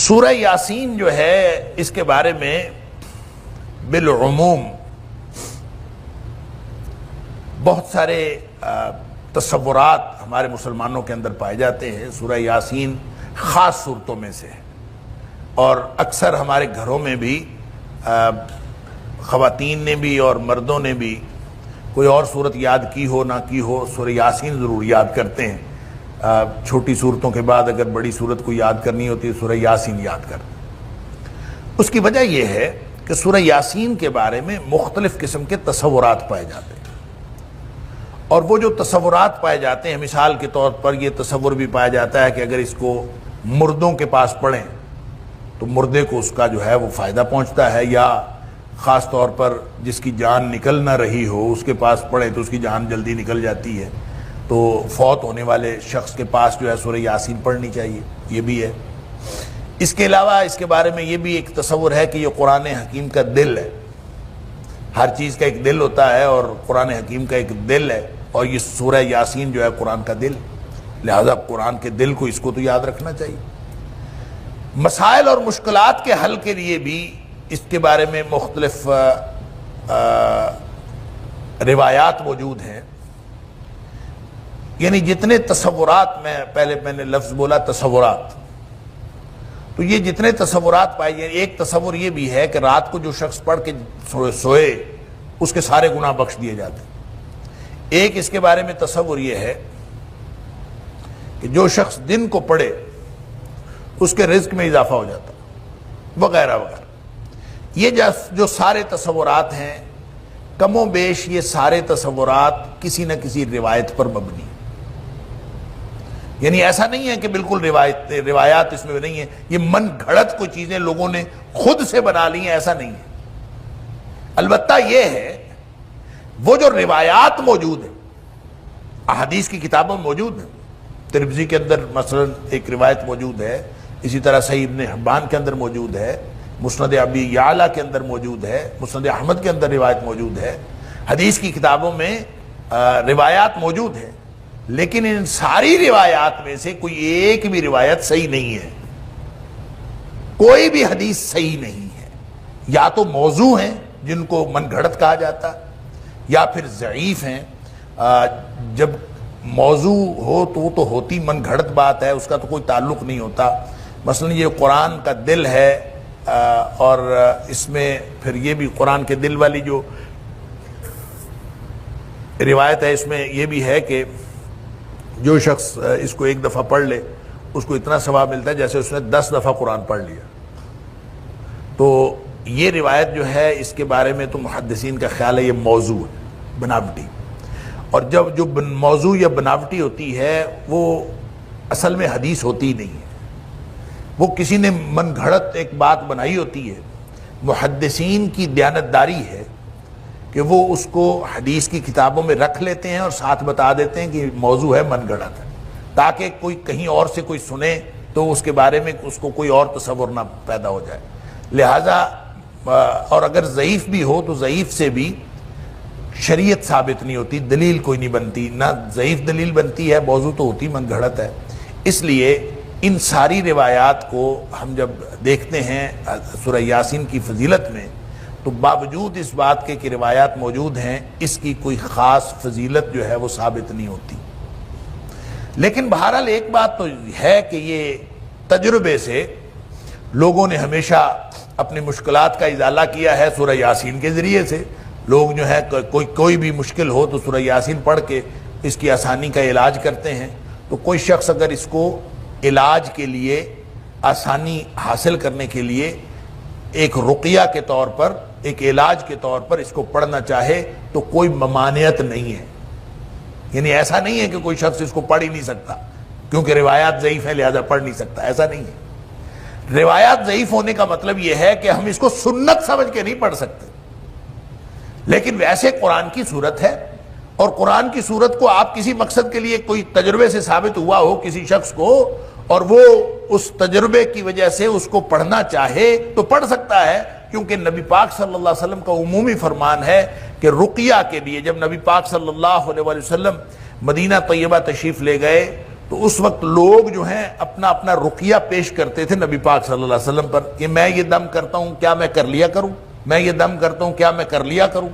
سورہ یاسین جو ہے اس کے بارے میں بالعموم بہت سارے تصورات ہمارے مسلمانوں کے اندر پائے جاتے ہیں۔ سورہ یاسین خاص صورتوں میں سے ہے اور اکثر ہمارے گھروں میں بھی خواتین نے بھی اور مردوں نے بھی کوئی اور صورت یاد کی ہو نہ کی ہو، سورہ یاسین ضرور یاد کرتے ہیں۔ چھوٹی صورتوں کے بعد اگر بڑی صورت کو یاد کرنی ہوتی ہے سورہ یاسین یاد کرتے ہیں۔ اس کی وجہ یہ ہے کہ سورہ یاسین کے بارے میں مختلف قسم کے تصورات پائے جاتے ہیں، اور وہ جو تصورات پائے جاتے ہیں، مثال کے طور پر یہ تصور بھی پایا جاتا ہے کہ اگر اس کو مردوں کے پاس پڑھیں تو مردے کو اس کا جو ہے وہ فائدہ پہنچتا ہے، یا خاص طور پر جس کی جان نکل نہ رہی ہو اس کے پاس پڑھیں تو اس کی جان جلدی نکل جاتی ہے، تو فوت ہونے والے شخص کے پاس جو ہے سورہ یاسین پڑھنی چاہیے، یہ بھی ہے۔ اس کے علاوہ اس کے بارے میں یہ بھی ایک تصور ہے کہ یہ قرآن حکیم کا دل ہے۔ ہر چیز کا ایک دل ہوتا ہے اور قرآن حکیم کا ایک دل ہے، اور یہ سورہ یاسین جو ہے قرآن کا دل، لہذا قرآن کے دل کو اس کو تو یاد رکھنا چاہیے۔ مسائل اور مشکلات کے حل کے لیے بھی اس کے بارے میں مختلف روایات موجود ہیں، یعنی جتنے تصورات میں نے لفظ بولا تصورات، تو یہ جتنے تصورات پائے جائیں، ایک تصور یہ بھی ہے کہ رات کو جو شخص پڑھ کے سوئے اس کے سارے گناہ بخش دیے جاتے ہیں۔ ایک اس کے بارے میں تصور یہ ہے کہ جو شخص دن کو پڑھے اس کے رزق میں اضافہ ہو جاتا، وغیرہ وغیرہ۔ یہ جو سارے تصورات ہیں، کم و بیش یہ سارے تصورات کسی نہ کسی روایت پر مبنی ہیں، یعنی ایسا نہیں ہے کہ بالکل روایات اس میں نہیں ہے، یہ من گھڑت کوئی چیزیں لوگوں نے خود سے بنا لی ہیں، ایسا نہیں ہے۔ البتہ یہ ہے وہ جو روایات موجود ہیں، احادیث کی کتابوں میں موجود ہیں، ترمذی کے اندر مثلا ایک روایت موجود ہے، اسی طرح صحیح ابن حبان کے اندر موجود ہے، مسند ابی یعلا کے اندر موجود ہے، مسند احمد کے اندر روایت موجود ہے، حدیث کی کتابوں میں روایات موجود ہیں، لیکن ان ساری روایات میں سے کوئی ایک بھی روایت صحیح نہیں ہے، کوئی بھی حدیث صحیح نہیں ہے، یا تو موضوع ہیں جن کو من گھڑت کہا جاتا ہے، یا پھر ضعیف ہیں۔ جب موضوع ہو تو وہ تو ہوتی من گھڑت بات ہے، اس کا تو کوئی تعلق نہیں ہوتا۔ مثلا یہ قرآن کا دل ہے، اور اس میں پھر یہ بھی قرآن کے دل والی جو روایت ہے اس میں یہ بھی ہے کہ جو شخص اس کو ایک دفعہ پڑھ لے اس کو اتنا ثواب ملتا ہے جیسے اس نے 10 دفعہ قرآن پڑھ لیا۔ تو یہ روایت جو ہے اس کے بارے میں تو محدثین کا خیال ہے یہ موضوع ہے، بناوٹی، اور جب جو موضوع یا بناوٹی ہوتی ہے وہ اصل میں حدیث ہوتی ہی نہیں ہے، وہ کسی نے من گھڑت ایک بات بنائی ہوتی ہے۔ محدثین کی دیانتداری ہے کہ وہ اس کو حدیث کی کتابوں میں رکھ لیتے ہیں اور ساتھ بتا دیتے ہیں کہ موضوع ہے، من گھڑت ہے، تاکہ کوئی کہیں اور سے کوئی سنے تو اس کے بارے میں اس کو کوئی اور تصور نہ پیدا ہو جائے۔ لہٰذا اور اگر ضعیف بھی ہو تو ضعیف سے بھی شریعت ثابت نہیں ہوتی، دلیل کوئی نہیں بنتی، نہ ضعیف دلیل بنتی ہے، موضوع تو ہوتی من گھڑت ہے۔ اس لیے ان ساری روایات کو ہم جب دیکھتے ہیں سورہ یاسین کی فضیلت میں، تو باوجود اس بات کے کہ روایات موجود ہیں، اس کی کوئی خاص فضیلت جو ہے وہ ثابت نہیں ہوتی۔ لیکن بہرحال ایک بات تو ہے کہ یہ تجربے سے لوگوں نے ہمیشہ اپنی مشکلات کا ازالہ کیا ہے سورہ یاسین کے ذریعے سے۔ لوگ جو ہے کوئی بھی مشکل ہو تو سورہ یاسین پڑھ کے اس کی آسانی کا علاج کرتے ہیں۔ تو کوئی شخص اگر اس کو علاج کے لیے، آسانی حاصل کرنے کے لیے ایک رقیہ کے طور پر، ایک علاج کے طور پر اس کو پڑھنا چاہے تو کوئی ممانعت نہیں ہے، یعنی ایسا نہیں ہے کہ کوئی شخص اس کو پڑھ ہی نہیں سکتا کیونکہ روایات ضعیف ہیں لہذا پڑھ نہیں سکتا، ایسا نہیں ہے۔ روایات ضعیف ہونے کا مطلب یہ ہے کہ ہم اس کو سنت سمجھ کے نہیں پڑھ سکتے، لیکن ویسے قرآن کی صورت ہے، اور قرآن کی صورت کو آپ کسی مقصد کے لیے کوئی تجربے سے ثابت ہوا ہو کسی شخص کو، اور وہ اس تجربے کی وجہ سے اس کو پڑھنا چاہے تو پڑھ سکتا ہے، کیونکہ نبی پاک صلی اللہ علیہ وسلم کا عمومی فرمان ہے کہ رقیہ کے لیے جب نبی پاک صلی اللہ علیہ وسلم مدینہ طیبہ تشریف لے گئے تو تو اس وقت لوگ جو ہیں اپنا اپنا رقیہ پیش کرتے تھے نبی پاک صلی اللہ علیہ وسلم پر کہ میں یہ دم کرتا ہوں کیا میں کر لیا کروں، میں یہ دم کرتا ہوں کیا میں کر لیا کروں۔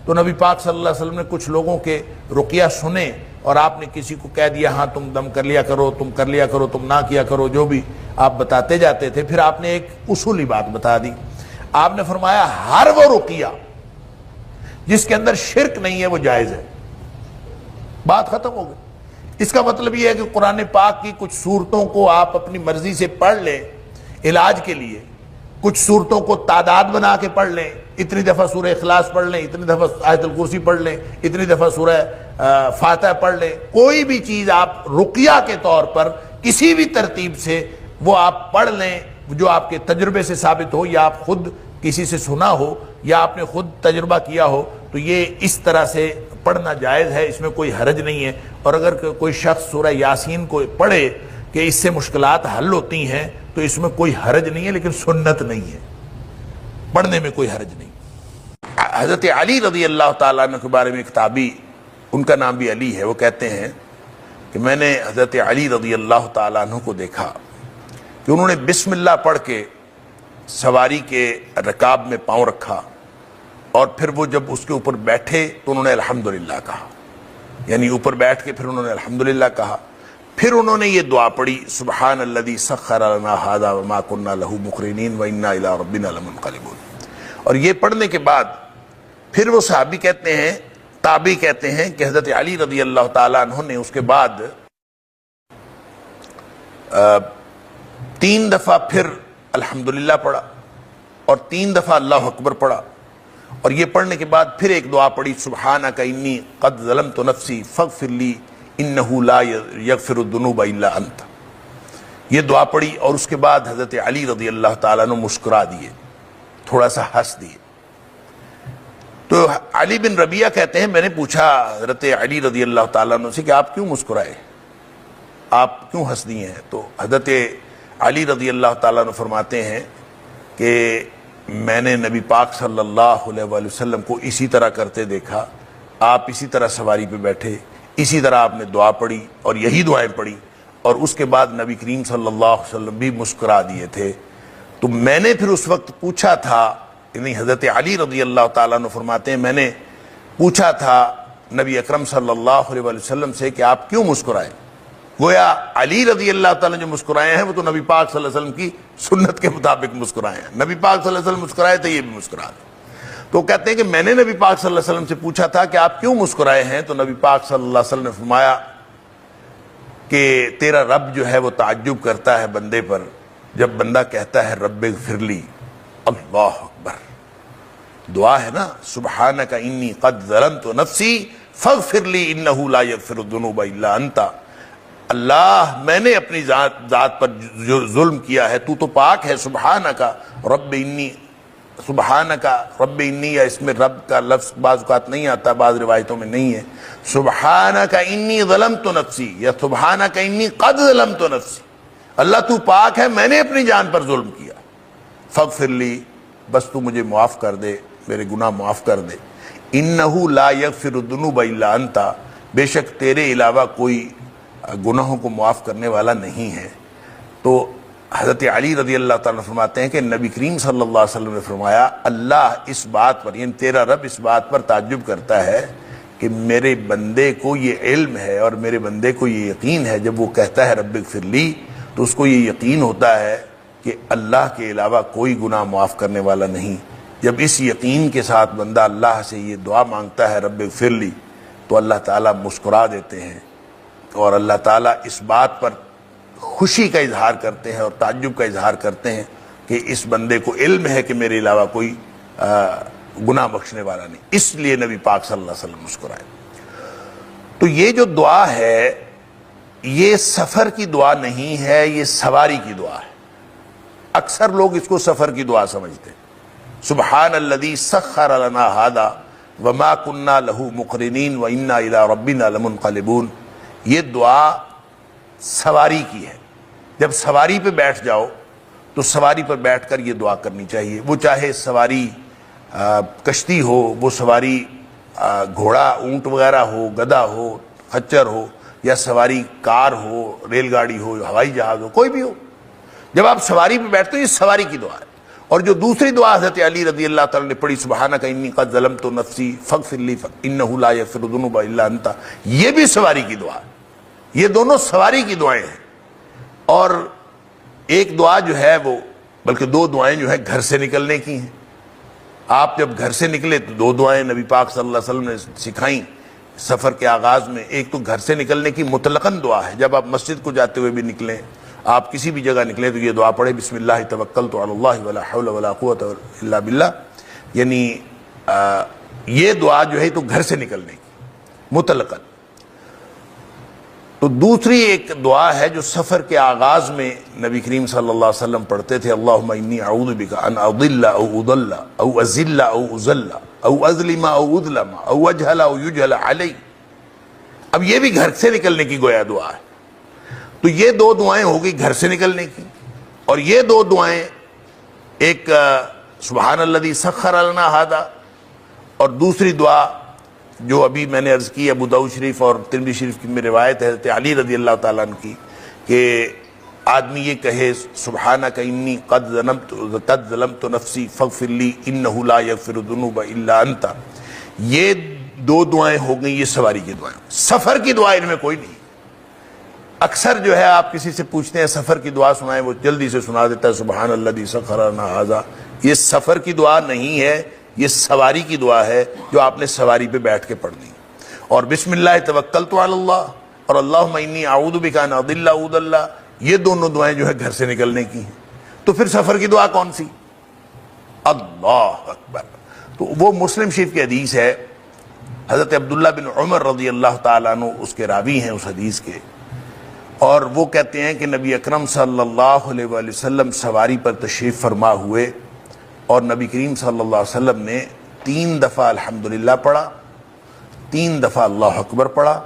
تو نبی پاک صلی اللہ علیہ وسلم نے کچھ لوگوں کے رقیہ سنے اور آپ نے کسی کو کہہ دیا ہاں تم دم کر لیا کرو، تم کر لیا کرو، تم نہ کیا کرو، جو بھی آپ بتاتے جاتے تھے۔ پھر آپ نے ایک اصولی بات بتا دی، آپ نے فرمایا ہر وہ رقیہ جس کے اندر شرک نہیں ہے وہ جائز ہے۔ بات ختم ہو گئی۔ اس کا مطلب یہ ہے کہ قرآن پاک کی کچھ صورتوں کو آپ اپنی مرضی سے پڑھ لیں علاج کے لیے، کچھ صورتوں کو تعداد بنا کے پڑھ لیں، اتنی دفعہ سورہ اخلاص پڑھ لیں، اتنی دفعہ آیت الکرسی پڑھ لیں، اتنی دفعہ سورہ فاتحہ پڑھ لیں، کوئی بھی چیز آپ رقیہ کے طور پر کسی بھی ترتیب سے وہ آپ پڑھ لیں جو آپ کے تجربے سے ثابت ہو یا آپ خود کسی سے سنا ہو یا آپ نے خود تجربہ کیا ہو، تو یہ اس طرح سے پڑھنا جائز ہے، اس میں کوئی حرج نہیں ہے۔ اور اگر کوئی شخص سورہ یاسین کو پڑھے کہ اس سے مشکلات حل ہوتی ہیں تو اس میں کوئی حرج نہیں ہے، لیکن سنت نہیں ہے، پڑھنے میں کوئی حرج نہیں۔ حضرت علی رضی اللہ تعالیٰ عنہ کے بارے میں ایک تابعی، ان کا نام بھی علی ہے، وہ کہتے ہیں کہ میں نے حضرت علی رضی اللہ تعالیٰ عنہ کو دیکھا کہ انہوں نے بسم اللہ پڑھ کے سواری کے رکاب میں پاؤں رکھا، اور پھر وہ جب اس کے اوپر بیٹھے تو انہوں نے الحمدللہ کہا، یعنی اوپر بیٹھ کے پھر انہوں نے الحمدللہ کہا، پھر انہوں نے یہ دعا پڑھی سبحان الذی سخر لنا ھذا وما كنا له مقرنین وانا الی ربنا لمنقلبون۔ اور یہ پڑھنے کے بعد پھر وہ صحابی کہتے ہیں، تابعی کہتے ہیں کہ حضرت علی رضی اللہ تعالیٰ عنہ نے اس کے بعد 3 دفعہ پھر الحمدللہ پڑھا اور 3 دفعہ اللہ اکبر پڑھا، اور یہ پڑھنے کے بعد پھر ایک دعا پڑھی سبحانک انی قد ظلمت نفسی فاغفر لی انہ لا یغفر الذنوب الا انت۔ یہ دعا پڑھی اور اس کے بعد حضرت علی رضی اللہ تعالیٰ عنہ مسکرا دیے، تھوڑا سا ہنس دیے۔ تو علی بن ربیعہ کہتے ہیں میں نے پوچھا حضرت علی رضی اللہ تعالیٰ عنہ سے کہ آپ کیوں مسکرائے، آپ کیوں ہنس دیے ہیں؟ تو حضرت علی رضی اللہ تعالیٰ عنہ فرماتے ہیں کہ میں نے نبی پاک صلی اللہ علیہ وآلہ وسلم کو اسی طرح کرتے دیکھا، آپ اسی طرح سواری پہ بیٹھے، اسی طرح آپ نے دعا پڑھی اور یہی دعائیں پڑھی، اور اس کے بعد نبی کریم صلی اللہ علیہ وسلم بھی مسکرا دیے تھے۔ تو میں نے پھر اس وقت پوچھا تھا، یعنی حضرت علی رضی اللہ تعالیٰ عنہ فرماتے ہیں میں نے پوچھا تھا نبی اکرم صلی اللہ علیہ وآلہ وسلم سے کہ آپ کیوں مسکرائے؟ گویا علی رضی اللہ تعالیٰ جو مسکرائے ہیں وہ تو نبی پاک صلی اللہ علیہ وسلم کی سنت کے مطابق مسکرائے ہیں، نبی پاک صلی اللہ علیہ وسلم مسکرائے تو یہ بھی مسکرا دیں۔ تو کہتے ہیں کہ میں نے نبی پاک صلی اللہ علیہ وسلم سے پوچھا تھا کہ آپ کیوں مسکرائے ہیں؟ تو نبی پاک صلی اللہ علیہ وسلم نے فرمایا کہ تیرا رب جو ہے وہ تعجب کرتا ہے بندے پر جب بندہ کہتا ہے رب اغفر لی، اللہ اکبر، دعا ہے نا سبحانک انی قد ظلمت نفسی فاغفر لی انہ لا یغفر الذنوب الا انت۔ اللہ میں نے اپنی ذات پر ظلم کیا ہے، تو پاک ہے، سبحانک رب انی، سبحانک رب انی، یا اس میں رب کا لفظ بعض اوقات نہیں آتا، بعض روایتوں میں نہیں ہے، سبحانک انی ظلمت نفسی یا سبحانک انی قد ظلمت نفسی، اللہ تو پاک ہے، میں نے اپنی جان پر ظلم کیا، فاغفر لی، بس تو مجھے معاف کر دے، میرے گناہ معاف کر دے، انہ لا یغفر الذنوب الا انت، بے شک تیرے علاوہ کوئی گناہوں کو معاف کرنے والا نہیں ہے۔ تو حضرت علی رضی اللہ تعالیٰ فرماتے ہیں کہ نبی کریم صلی اللہ علیہ وسلم نے فرمایا اللہ اس بات پر، یعنی تیرا رب اس بات پر تعجب کرتا ہے کہ میرے بندے کو یہ علم ہے اور میرے بندے کو یہ یقین ہے، جب وہ کہتا ہے رب اغفر لی تو اس کو یہ یقین ہوتا ہے کہ اللہ کے علاوہ کوئی گناہ معاف کرنے والا نہیں۔ جب اس یقین کے ساتھ بندہ اللہ سے یہ دعا مانگتا ہے رب اغفر لی تو اللہ تعالیٰ مسکرا دیتے ہیں، اور اللہ تعالیٰ اس بات پر خوشی کا اظہار کرتے ہیں اور تعجب کا اظہار کرتے ہیں کہ اس بندے کو علم ہے کہ میرے علاوہ کوئی گناہ بخشنے والا نہیں، اس لیے نبی پاک صلی اللہ علیہ وسلم مسکرائے۔ تو یہ جو دعا ہے یہ سفر کی دعا نہیں ہے، یہ سواری کی دعا ہے۔ اکثر لوگ اس کو سفر کی دعا سمجھتے ہیں، سبحان الذی سخر لنا ھذا وما كنا له مقرنین وانا الی ربنا لمنقلبون۔ یہ دعا سواری کی ہے، جب سواری پہ بیٹھ جاؤ تو سواری پر بیٹھ کر یہ دعا کرنی چاہیے، وہ چاہے سواری کشتی ہو، وہ سواری گھوڑا اونٹ وغیرہ ہو، گدھا ہو، خچر ہو، یا سواری کار ہو، ریل گاڑی ہو، ہوائی جہاز ہو، کوئی بھی ہو، جب آپ سواری پہ بیٹھتے ہو یہ سواری کی دعا ہے۔ اور جو دوسری دعا حضرت علی رضی اللہ تعالیٰ نے پڑھی، سبحانک انی قد ظلمت نفسی فاغفر لی انہ لا یغفر الذنوب الا انت، یہ بھی سواری کی دعا ہے۔ یہ دونوں سواری کی دعائیں ہیں۔ اور ایک دعا جو ہے وہ، بلکہ دو دعائیں جو ہیں گھر سے نکلنے کی ہیں۔ آپ جب گھر سے نکلے تو دو دعائیں نبی پاک صلی اللہ علیہ وسلم نے سکھائیں سفر کے آغاز میں۔ ایک تو گھر سے نکلنے کی مطلقاً دعا ہے، جب آپ مسجد کو جاتے ہوئے بھی نکلیں، آپ کسی بھی جگہ نکلیں تو یہ دعا پڑھیں، بسم اللہ توکلت علی اللہ ولا حول ولا قوت الا باللہ، یعنی یہ دعا جو ہے تو گھر سے نکلنے کی مطلقاً۔ تو دوسری ایک دعا ہے جو سفر کے آغاز میں نبی کریم صلی اللہ علیہ وسلم پڑھتے تھے، اللہم انی اعوذ بک ان اضل او اضل او ازل او ازل او اظلم او اظلم او اجہل او یجہل علی۔ اب یہ بھی گھر سے نکلنے کی گویا دعا ہے۔ تو یہ دو دعائیں ہوگی گھر سے نکلنے کی، اور یہ دو دعائیں، ایک سبحان الذی سخر لنا ھذا، اور دوسری دعا جو ابھی میں نے عرض کی ابو داؤد شریف اور ترمذی شریف کی میں روایت ہے حضرت علی رضی اللہ تعالیٰ عنہ کی، کہ آدمی یہ کہے سبحانک انی قد ظلمت نفسی فاغفر لی انہ لا یغفر الذنوب الا انت۔ یہ دو دعائیں ہو گئیں، یہ سواری کی دعائیں۔ سفر کی دعا ان میں کوئی نہیں۔ اکثر جو ہے آپ کسی سے پوچھتے ہیں سفر کی دعا سنائیں، وہ جلدی سے سنا دیتا ہے سبحان الذی سخر لنا ھذا۔ یہ سفر کی دعا نہیں ہے، یہ سواری کی دعا ہے جو آپ نے سواری پہ بیٹھ کے پڑھنی۔ اور بسم اللہ توکلت علی اللہ اور اللہم انی اعوذ بک ان اضل او اضل، یہ دونوں دعائیں جو ہے گھر سے نکلنے کی ہیں۔ تو پھر سفر کی دعا کون سی؟ اللہ اکبر۔ تو وہ مسلم شریف کی حدیث ہے، حضرت عبداللہ بن عمر رضی اللہ تعالیٰ عنہ اس کے راوی ہیں اس حدیث کے، اور وہ کہتے ہیں کہ نبی اکرم صلی اللہ علیہ وآلہ وسلم سواری پر تشریف فرما ہوئے، اور نبی کریم صلی اللہ علیہ وسلم نے 3 دفعہ الحمدللہ پڑھا، 3 دفعہ اللہ اکبر پڑھا،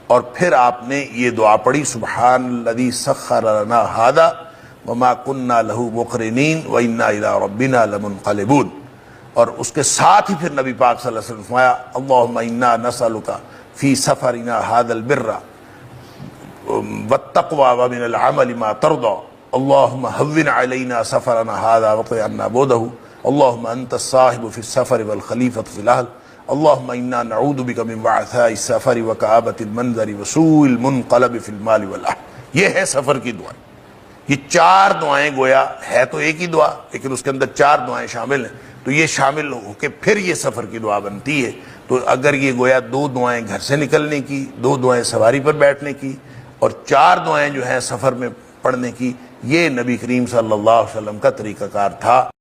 اور پھر آپ نے یہ دعا پڑھی سبحان الذی سخر لنا ھذا وما كنا له مقرنین وانا الی ربنا لمنقلبون۔ اور اس کے ساتھ ہی پھر نبی پاک صلی اللہ علیہ وسلم فرمایا اللہم انا نسألک فی سفرنا ھذا البر والتقوى ومن العمل ما ترضى اللهم هون علينا سفرنا هذا واقض عنا بعده اللهم انت الصاحب في السفر والخليفة في الاهل اللهم انا نعوذ بك من وعثاء السفر وكآبة المنظر وسوء المنقلب في المال والاهل۔ یہ ہے سفر کی دعائیں۔ یہ 4 دعائیں گویا ہے تو ایک ہی دعا، لیکن اس کے اندر 4 دعائیں شامل ہیں، تو یہ شامل ہو کے پھر یہ سفر کی دعا بنتی ہے۔ تو اگر یہ گویا 2 دعائیں گھر سے نکلنے کی، 2 دعائیں سواری پر بیٹھنے کی، اور 4 دعائیں جو ہیں سفر میں پڑھنے کی، یہ نبی کریم صلی اللہ علیہ وسلم کا طریقہ کار تھا۔